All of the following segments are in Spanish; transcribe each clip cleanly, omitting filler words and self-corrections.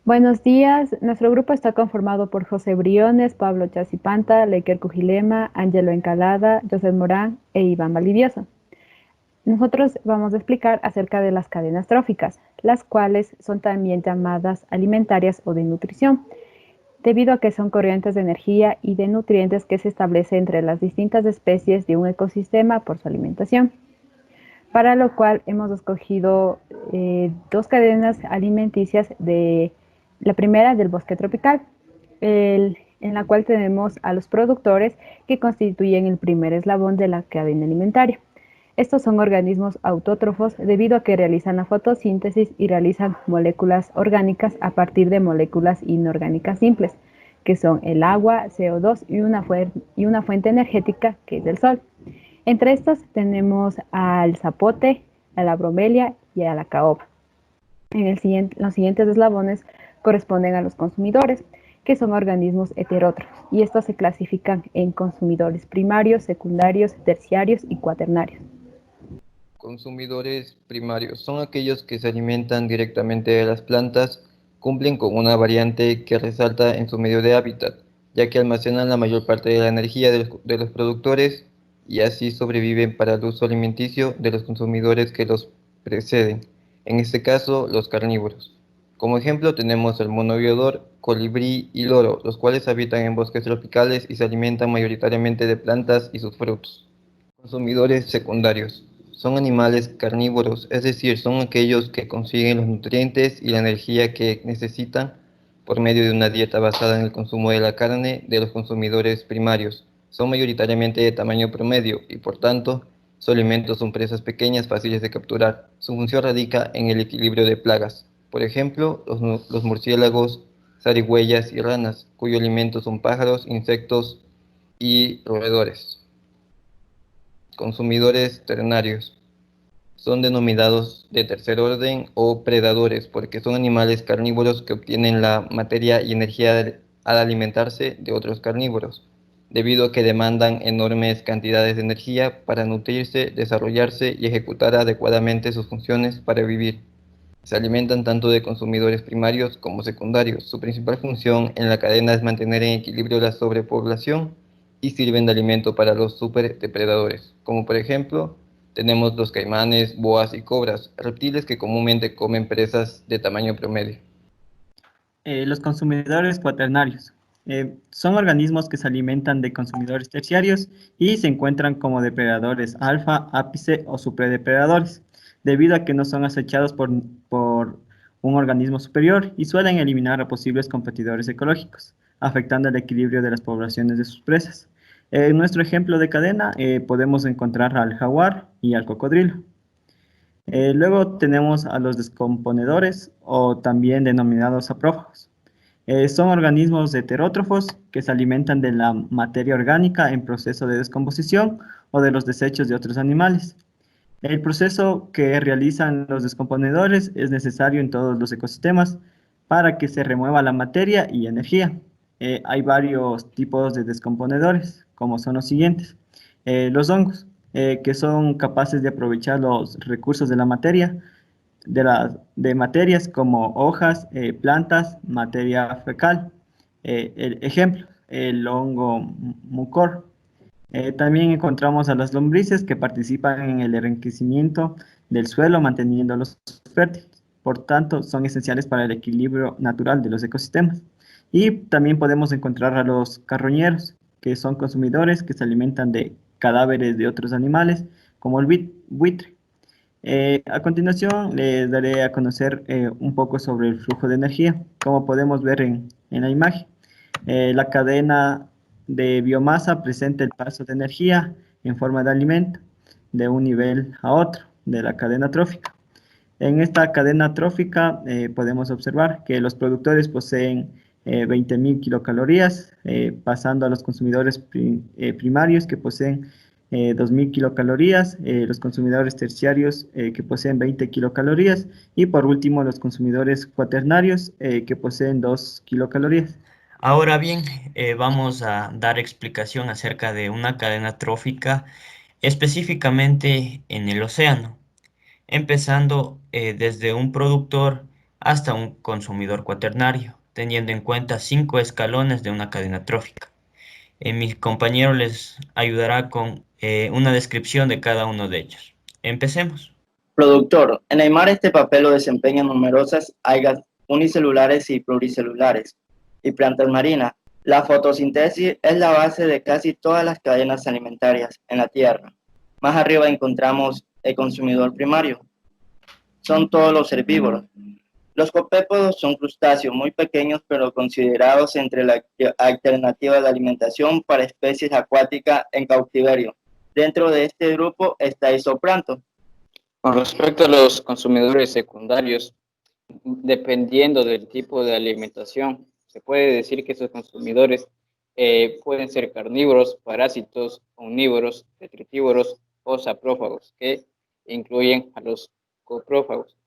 Buenos días. Nuestro grupo está conformado por José Briones, Pablo Chacipanta, Leiker Cujilema, Ángelo Encalada, José Morán e Iván Valdivioso. Nosotros vamos a explicar acerca de las cadenas tróficas, las cuales son también llamadas alimentarias o de nutrición, debido a que son corrientes de energía y de nutrientes que se establecen entre las distintas especies de un ecosistema por su alimentación. Para lo cual hemos escogido dos cadenas alimenticias de la primera del bosque tropical, en la cual tenemos a los productores que constituyen el primer eslabón de la cadena alimentaria. Estos son organismos autótrofos debido a que realizan la fotosíntesis y realizan moléculas orgánicas a partir de moléculas inorgánicas simples, que son el agua, CO2 y una fuente energética que es el sol. Entre estos tenemos al zapote, a la bromelia y a la caoba. Los siguientes eslabones corresponden a los consumidores, que son organismos heterótrofos, y estos se clasifican en consumidores primarios, secundarios, terciarios y cuaternarios. Consumidores primarios son aquellos que se alimentan directamente de las plantas, cumplen con una variante que resalta en su medio de hábitat, ya que almacenan la mayor parte de la energía de los productores y así sobreviven para el uso alimenticio de los consumidores que los preceden, en este caso los carnívoros. Como ejemplo tenemos el mono aviador, colibrí y loro, los cuales habitan en bosques tropicales y se alimentan mayoritariamente de plantas y sus frutos. Consumidores secundarios. Son animales carnívoros, es decir, son aquellos que consiguen los nutrientes y la energía que necesitan por medio de una dieta basada en el consumo de la carne de los consumidores primarios. Son mayoritariamente de tamaño promedio y, por tanto, su alimento son presas pequeñas fáciles de capturar. Su función radica en el equilibrio de plagas. Por ejemplo, los murciélagos, zarigüeyas y ranas, cuyo alimento son pájaros, insectos y roedores. Consumidores ternarios. Son denominados de tercer orden o predadores porque son animales carnívoros que obtienen la materia y energía al alimentarse de otros carnívoros, debido a que demandan enormes cantidades de energía para nutrirse, desarrollarse y ejecutar adecuadamente sus funciones para vivir. Se alimentan tanto de consumidores primarios como secundarios. Su principal función en la cadena es mantener en equilibrio la sobrepoblación y sirven de alimento para los superdepredadores, como por ejemplo tenemos los caimanes, boas y cobras, reptiles que comúnmente comen presas de tamaño promedio. Los consumidores cuaternarios. Son organismos que se alimentan de consumidores terciarios y se encuentran como depredadores alfa, ápice o superdepredadores, debido a que no son acechados por un organismo superior y suelen eliminar a posibles competidores ecológicos, afectando el equilibrio de las poblaciones de sus presas. En nuestro ejemplo de cadena podemos encontrar al jaguar y al cocodrilo. Luego tenemos a los descomponedores o también denominados saprófagos. Son organismos heterótrofos que se alimentan de la materia orgánica en proceso de descomposición o de los desechos de otros animales. El proceso que realizan los descomponedores es necesario en todos los ecosistemas para que se remueva la materia y energía. Hay varios tipos de descomponedores, como son los siguientes. Los hongos, que son capaces de aprovechar los recursos de la materia, de materias como hojas, plantas, materia fecal. El ejemplo, el hongo mucor. También encontramos a las lombrices que participan en el enriquecimiento del suelo manteniéndolos fértiles. Por tanto, son esenciales para el equilibrio natural de los ecosistemas. Y también podemos encontrar a los carroñeros, que son consumidores que se alimentan de cadáveres de otros animales, como el buitre. A continuación, les daré a conocer un poco sobre el flujo de energía, como podemos ver en la imagen. La cadena de biomasa presenta el paso de energía en forma de alimento de un nivel a otro de la cadena trófica. En esta cadena trófica podemos observar que los productores poseen 20.000 kilocalorías, pasando a los consumidores primarios que poseen 2.000 kilocalorías, los consumidores terciarios que poseen 20 kilocalorías y por último los consumidores cuaternarios que poseen 2 kilocalorías. Ahora bien, vamos a dar explicación acerca de una cadena trófica específicamente en el océano, empezando desde un productor hasta un consumidor cuaternario, teniendo en cuenta 5 escalones de una cadena trófica. Mi compañero les ayudará con una descripción de cada uno de ellos. Empecemos. Productor. En el mar este papel lo desempeñan numerosas algas unicelulares y pluricelulares y plantas marinas. La fotosíntesis es la base de casi todas las cadenas alimentarias en la Tierra. Más arriba encontramos el consumidor primario. Son todos los herbívoros. Los copépodos son crustáceos muy pequeños pero considerados entre la alternativa de alimentación para especies acuáticas en cautiverio. Dentro de este grupo está el zooplancton. Con respecto a los consumidores secundarios, dependiendo del tipo de alimentación, se puede decir que esos consumidores pueden ser carnívoros, parásitos, omnívoros, detritívoros o saprófagos, que incluyen a los coprófagos.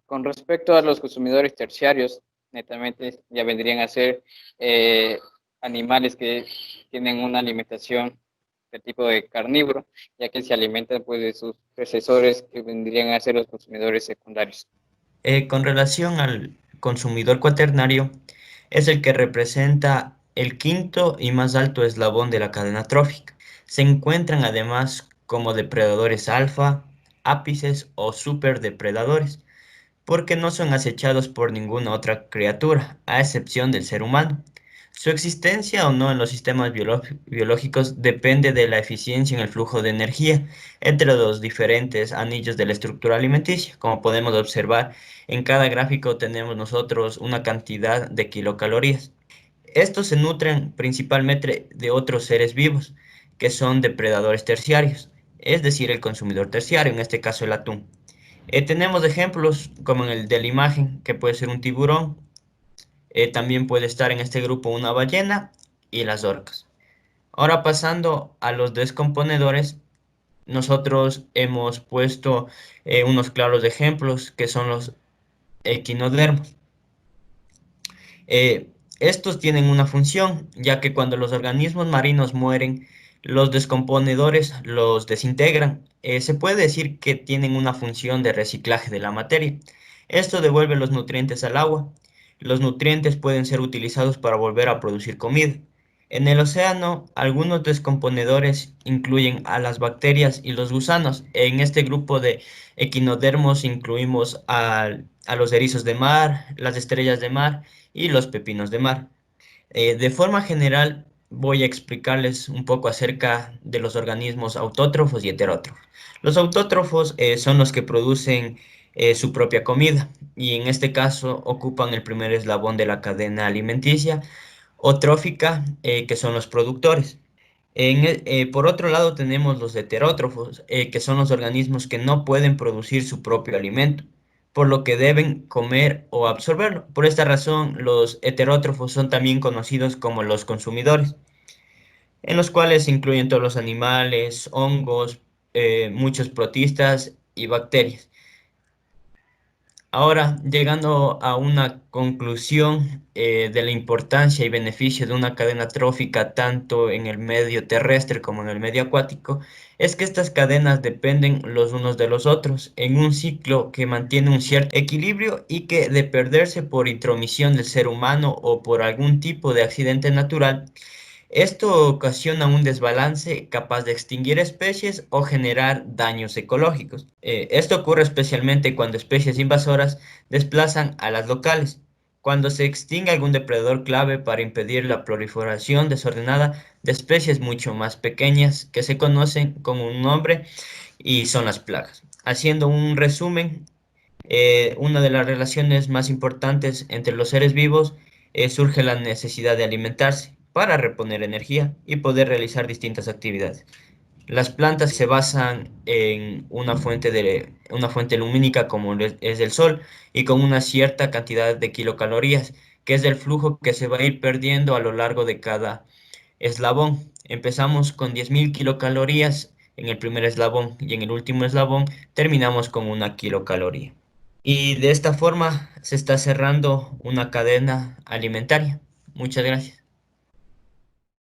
Con respecto a los consumidores terciarios, netamente ya vendrían a ser animales que tienen una alimentación de tipo de carnívoro, ya que se alimentan pues, de sus predecesores que vendrían a ser los consumidores secundarios. Con relación al consumidor cuaternario, es el que representa el quinto y más alto eslabón de la cadena trófica. Se encuentran además como depredadores alfa, ápices o superdepredadores, porque no son acechados por ninguna otra criatura, a excepción del ser humano. Su existencia o no en los sistemas biológicos depende de la eficiencia en el flujo de energía entre los diferentes anillos de la estructura alimenticia. Como podemos observar, en cada gráfico tenemos nosotros una cantidad de kilocalorías. Estos se nutren principalmente de otros seres vivos, que son depredadores terciarios, es decir, el consumidor terciario, en este caso el atún. Tenemos ejemplos como en el de la imagen, que puede ser un tiburón. También puede estar en este grupo una ballena y las orcas. Ahora pasando a los descomponedores, nosotros hemos puesto unos claros ejemplos que son los equinodermos. Estos tienen una función, ya que cuando los organismos marinos mueren, los descomponedores los desintegran. Se puede decir que tienen una función de reciclaje de la materia. Esto devuelve los nutrientes al agua. Los nutrientes pueden ser utilizados para volver a producir comida. En el océano, algunos descomponedores incluyen a las bacterias y los gusanos. En este grupo de equinodermos incluimos a los erizos de mar, las estrellas de mar y los pepinos de mar. De forma general, voy a explicarles un poco acerca de los organismos autótrofos y heterótrofos. Los autótrofos son los que producen su propia comida y en este caso ocupan el primer eslabón de la cadena alimenticia o trófica, que son los productores. Por otro lado tenemos los heterótrofos, que son los organismos que no pueden producir su propio alimento, por lo que deben comer o absorberlo. Por esta razón, los heterótrofos son también conocidos como los consumidores, en los cuales se incluyen todos los animales, hongos, muchos protistas y bacterias. Ahora, llegando a una conclusión de la importancia y beneficio de una cadena trófica tanto en el medio terrestre como en el medio acuático, es que estas cadenas dependen los unos de los otros en un ciclo que mantiene un cierto equilibrio y que de perderse por intromisión del ser humano o por algún tipo de accidente natural, esto ocasiona un desbalance capaz de extinguir especies o generar daños ecológicos. Esto ocurre especialmente cuando especies invasoras desplazan a las locales, cuando se extingue algún depredador clave para impedir la proliferación desordenada de especies mucho más pequeñas que se conocen con un nombre y son las plagas. Haciendo un resumen, una de las relaciones más importantes entre los seres vivos surge la necesidad de alimentarse para reponer energía y poder realizar distintas actividades. Las plantas se basan en una fuente lumínica como es el sol y con una cierta cantidad de kilocalorías, que es el flujo que se va a ir perdiendo a lo largo de cada eslabón. Empezamos con 10.000 kilocalorías en el primer eslabón y en el último eslabón terminamos con 1 kilocaloría. Y de esta forma se está cerrando una cadena alimentaria. Muchas gracias.